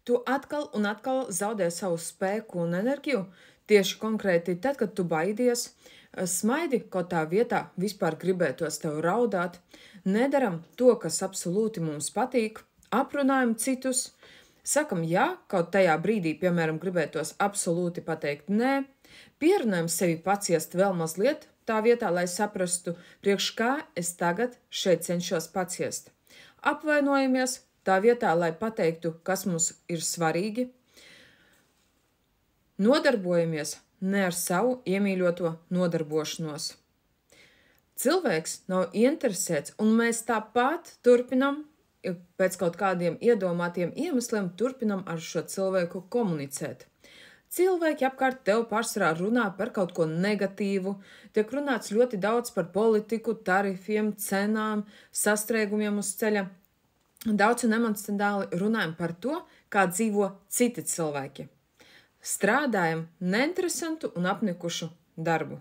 tu atkal un atkal zaudē savu spēku un enerģiju, tieši konkrēti tad, kad tu baidies, smaidi kaut tā vietā, vispār gribētos tev raudāt, nedaram to, kas absolūti mums patīk, aprunājam citus, sakam jā, kaut tajā brīdī, piemēram, gribētos absolūti pateikt nē, pierunājam sevi paciest vēl mazliet tā vietā, lai saprastu, priekš kā es tagad šeit cenšos paciest. Apvainojamies tā vietā, lai pateiktu, kas mums ir svarīgi. Nodarbojamies ne ar savu iemīļoto nodarbošanos. Cilvēks nav interesēts, un mēs tāpat turpinam, pēc kaut kādiem iedomātiem iemesliem, turpinam ar šo cilvēku komunicēt. Cilvēki apkārt tev pārsvarā runā par kaut ko negatīvu, tiek runāts ļoti daudz par politiku, tarifiem, cenām, sastrēgumiem uz ceļa. Daudz un emocionāli runājam par to, kā dzīvo citi cilvēki. Strādājam neinteresantu un apnikušu darbu.